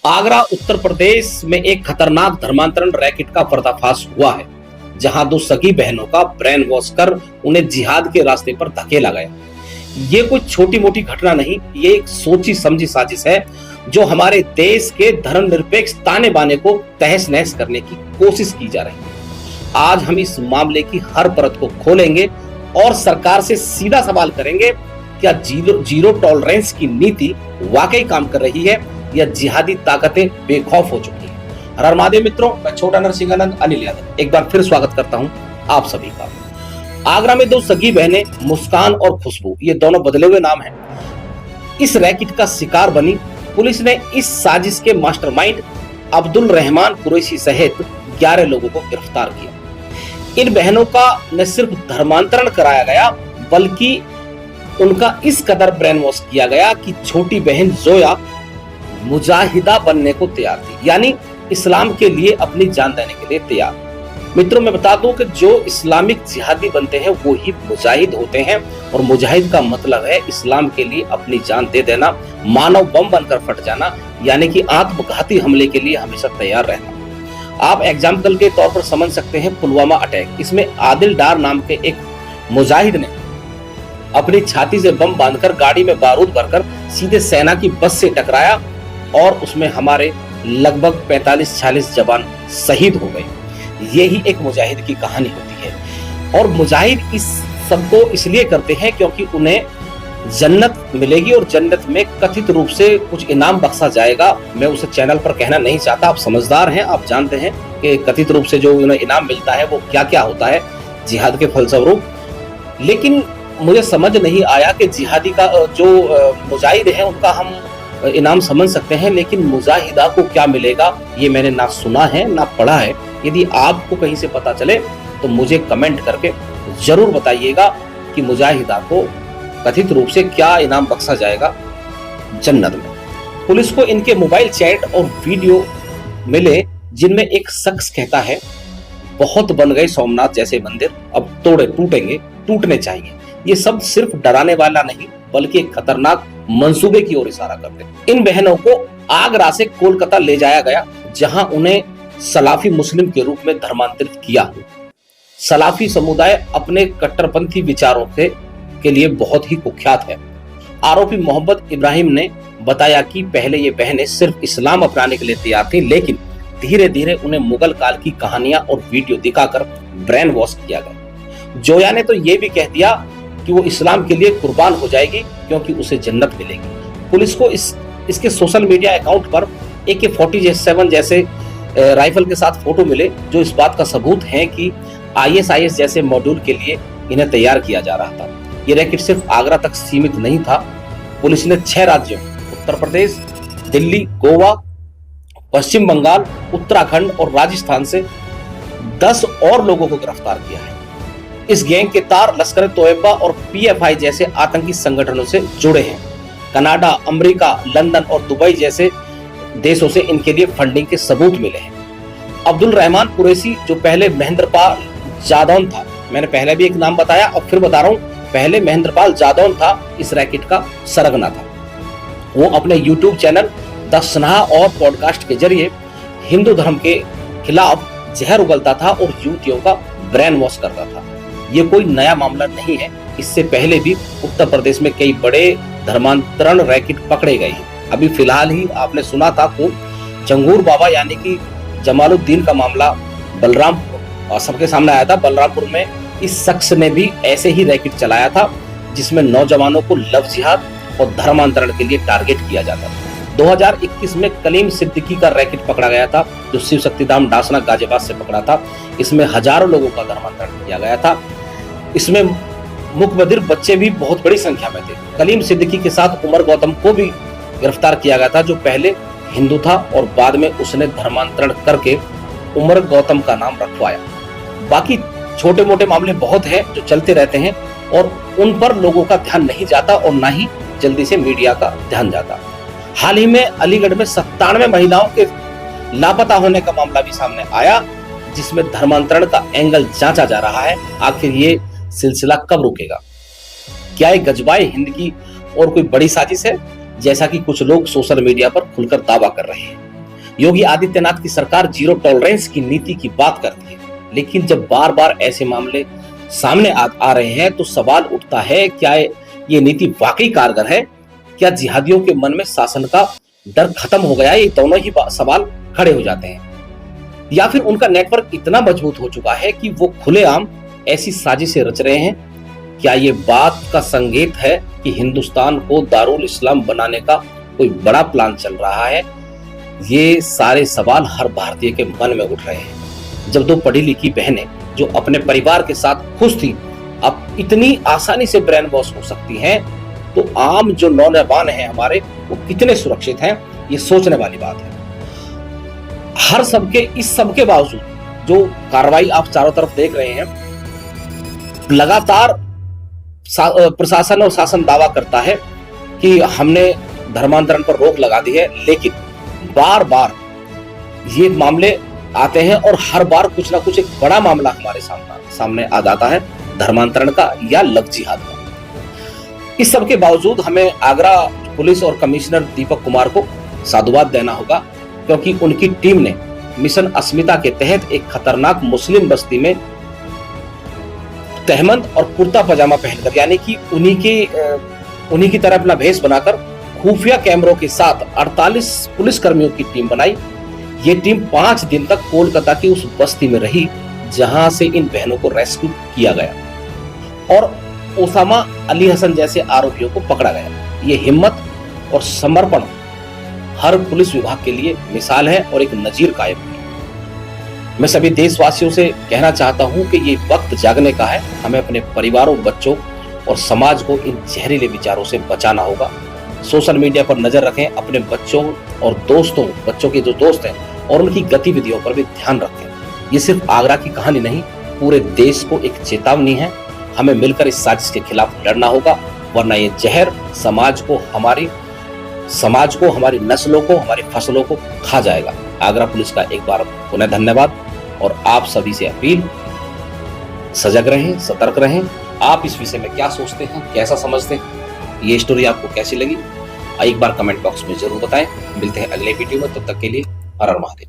आगरा उत्तर प्रदेश में एक खतरनाक धर्मांतरण रैकेट का पर्दाफाश हुआ है, जहां दो सगी बहनों का ब्रेन वॉश कर उन्हें जिहाद के रास्ते पर धकेला गया। ये कोई छोटी मोटी घटना नहीं, ये एक सोची समझी साजिश है जो हमारे देश के धर्मनिरपेक्ष ताने बाने को तहस नहस करने की कोशिश की जा रही है। आज हम इस मामले की हर परत को खोलेंगे और सरकार से सीधा सवाल करेंगे, क्या जीरो टॉलरेंस की नीति वाकई काम कर रही है या जिहादी ताकतें बेखौफ हो चुकी हैं। हर हर महादेव मित्रों, मैं छोटा नरसिंहानंद अनिल यादव एक बार फिर स्वागत करता हूं आप सभी का। आगरा में दो सगी बहनें मुस्कान और खुशबू, ये दोनों बदले हुए नाम हैं, इस रैकेट का शिकार बनी। पुलिस ने इस साजिश के मास्टरमाइंड अब्दुल रहमान कुरैशी सहित 11 लोगों को गिरफ्तार किया। इन बहनों का न सिर्फ धर्मांतरण कराया गया, बल्कि उनका इस कदर ब्रेन वॉश किया गया कि छोटी बहन जोया मुजाहिदा बनने को तैयार थी, यानी इस्लाम के लिए अपनी जान देने के लिए तैयार। मित्रों, मैं बता दूं कि जो इस्लामिक जिहादी बनते हैं वो ही मुजाहिद होते हैं, और मुजाहिद का मतलब है इस्लाम के लिए अपनी जान दे देना, मानव बम बनकर फट जाना, यानी कि आत्मघाती हमले के लिए हमेशा तैयार रहना। आप एग्जाम्पल के तौर पर समझ सकते हैं पुलवामा अटैक। इसमें आदिल डार नाम के एक मुजाहिद ने अपनी छाती से बम बांधकर गाड़ी में बारूद भरकर सीधे सेना की बस से टकराया और उसमें हमारे लगभग 45-46 जवान शहीद हो गए। यही एक मुजाहिद की कहानी होती है, और मुजाहिद इस सबको इसलिए करते हैं क्योंकि उन्हें जन्नत मिलेगी, और जन्नत में कथित रूप से कुछ इनाम बख्शा जाएगा। मैं उसे चैनल पर कहना नहीं चाहता, आप समझदार हैं, आप जानते हैं कि कथित रूप से जो उन्हें इनाम मिलता है वो क्या क्या होता है जिहाद के फलस्वरूप। लेकिन मुझे समझ नहीं आया कि जिहादी का जो मुजाहिद है उनका हम इनाम समझ सकते हैं, लेकिन मुजाहिदा को क्या मिलेगा ये मैंने ना सुना है ना पढ़ा है। यदि आपको कहीं से पता चले तो मुझे कमेंट करके जरूर बताइएगा कि मुजाहिदा को कथित रूप से क्या इनाम बख्शा जाएगा जन्नत में। पुलिस को इनके मोबाइल चैट और वीडियो मिले जिनमें एक शख्स कहता है, बहुत बन गए सोमनाथ जैसे मंदिर, अब टूटने चाहिए। ये सब सिर्फ डराने वाला नहीं बल्कि एक खतरनाक मंसूबे की ओर इशारा करते हैं। इन बहनों को आगरा से कोलकाता ले जाया गया, जहां उन्हें सलाफी मुस्लिम के रूप में धर्मांतरित किया। सलाफी समुदाय अपने कट्टरपंथी विचारों के लिए बहुत ही कुख्यात है। आरोपी मोहम्मद इब्राहिम ने बताया कि पहले ये बहनें सिर्फ इस्लाम अपनाने के लिए तैयार थी, लेकिन धीरे धीरे उन्हें मुगल काल की कहानियां और वीडियो दिखाकर ब्रेन वॉश किया गया। जोया ने तो ये भी कह दिया कि वो इस्लाम के लिए कुर्बान हो जाएगी क्योंकि उसे जन्नत मिलेगी। पुलिस को इसके सोशल मीडिया अकाउंट पर AK-47 जैसे राइफल के साथ फोटो मिले, जो इस बात का सबूत है कि ISIS जैसे मॉड्यूल के लिए इन्हें तैयार किया जा रहा था। ये रैकेट सिर्फ आगरा तक सीमित नहीं था। पुलिस ने 6 राज्यों उत्तर प्रदेश, दिल्ली, गोवा, पश्चिम बंगाल, उत्तराखंड और राजस्थान से 10 और लोगों को गिरफ्तार किया है। इस गैंग के तार लश्कर तोयबा और PFI जैसे आतंकी संगठनों से जुड़े हैं। कनाडा, अमेरिका, लंदन और दुबई जैसे देशों से इनके लिए फंडिंग के सबूत मिले हैं। अब्दुल रहमान कुरैशी, जो पहले महेंद्रपाल जादौन था, मैंने पहले भी एक नाम बताया और फिर बता रहा हूँ, पहले महेंद्रपाल जादौन था, इस रैकेट का सरगना था। वो अपने YouTube चैनल द सनहा और पॉडकास्ट के जरिए हिंदू धर्म के खिलाफ जहर उगलता था और युवतियों का ब्रेन वॉश करता था। ये कोई नया मामला नहीं है, इससे पहले भी उत्तर प्रदेश में कई बड़े धर्मांतरण रैकेट पकड़े गए हैं। अभी फिलहाल ही आपने सुना था को जंगूर बाबा यानी कि जमालुद्दीन का मामला बलरामपुर सबके सामने आया था। बलरामपुर में इस शख्स ने भी ऐसे ही रैकेट चलाया था, जिसमें नौजवानों को लव जिहाद और धर्मांतरण के लिए टारगेट किया जाता था। 2021 में कलीम सिद्दीकी का रैकेट पकड़ा गया था, जो शिव शक्तिधाम डासना गाजियाबाद से पकड़ा था। इसमें हजारों लोगों का धर्मांतरण किया गया था। इसमें मुकबदिर बच्चे भी बहुत बड़ी संख्या में थे। कलीम सिद्दीकी के साथ उमर गौतम को भी गिरफ्तार किया गया था, जो पहले हिंदू था और बाद में उसने धर्मांतरण करके उमर गौतम का नाम रखवाया। बाकी छोटे मोटे मामले बहुत हैं जो चलते रहते हैं, और उन पर लोगों का ध्यान नहीं जाता और ना ही जल्दी से मीडिया का ध्यान जाता। हाल ही में अलीगढ़ में 97 महिलाओं के लापता होने का मामला भी सामने आया, जिसमें धर्मांतरण का एंगल जांचा जा रहा है। आखिर ये सिलसिला कब रुकेगा? क्या ये गजबाए हिंद की और कोई बड़ी साजिश है, जैसा कि कुछ लोग सोशल मीडिया पर खुलकर दावा कर रहे हैं? योगी आदित्यनाथ की सरकार जीरो टॉलरेंस की नीति की बात करती है, लेकिन जब बार बार ऐसे मामले सामने आ रहे हैं तो सवाल उठता है, क्या ये नीति वाकई कारगर है? क्या जिहादियों के मन में शासन का डर खत्म हो गया? ये दोनों ही सवाल खड़े हो जाते हैं। या फिर उनका नेटवर्क इतना मजबूत हो चुका है कि वो खुलेआम ऐसी साजिशें रच रहे हैं? क्या ये बात का संकेत है कि हिंदुस्तान को दारुल इस्लाम बनाने का कोई बड़ा प्लान चल रहा है? ये सारे सवाल हर भारतीय के मन में उठ रहे हैं। जब दो पढ़ी लिखी बहनें जो अपने परिवार के साथ खुश थी, अब इतनी आसानी से ब्रेन वॉश हो सकती हैं, तो आम जो नौजवान हैं हमारे, वो कितने सुरक्षित हैं, ये सोचने वाली बात है। इस सब के बावजूद जो कार्रवाई आप चारों तरफ देख रहे हैं, लगातार प्रशासन और शासन दावा करता है कि हमने धर्मांतरण पर रोक लगा दी है, लेकिन बार बार ये मामले आते हैं और हर बार कुछ ना कुछ एक बड़ा मामला हमारे सामने आ जाता है, धर्मांतरण का या लव जिहाद का। इस सब के बावजूद हमें आगरा पुलिस और कमिश्नर दीपक कुमार को साधुवाद देना होगा, क्योंकि उनकी टीम ने मिशन अस्मिता के तहत एक खतरनाक मुस्लिम बस्ती में तहमंद और कुर्ता पजामा पहनकर, यानी कि उन्हीं की तरह अपना भेष बनाकर खुफिया कैमरों के साथ 48 पुलिस कर्मियों की टीम बनाई। ये टीम 5 दिन तक कोलकाता की उस बस्ती में रही जहां से इन बहनों को रेस्क्यू किया गया और ओसामा अली हसन जैसे आरोपियों को पकड़ा गया। ये हिम्मत और समर्पण हर पुलिस विभाग के लिए मिसाल है और एक नजीर कायम है। मैं सभी देशवासियों से कहना चाहता हूं कि ये वक्त जागने का है। हमें अपने परिवारों, बच्चों और समाज को इन जहरीले विचारों से बचाना होगा। सोशल मीडिया पर नजर रखें, अपने बच्चों और बच्चों के जो दोस्त हैं और उनकी गतिविधियों पर भी ध्यान रखें। ये सिर्फ आगरा की कहानी नहीं, पूरे देश को एक चेतावनी है। हमें मिलकर इस साजिश के खिलाफ लड़ना होगा, वरना ये जहर समाज को, हमारी नस्लों को, हमारी फसलों को खा जाएगा। आगरा पुलिस का एक बार पुनः धन्यवाद और आप सभी से अपील, सजग रहें, सतर्क रहें। आप इस विषय में क्या सोचते हैं, कैसा समझते हैं, ये स्टोरी आपको कैसी लगी, एक बार कमेंट बॉक्स में जरूर बताएं। मिलते हैं अगले वीडियो में, तब तक के लिए हर हर महादेव।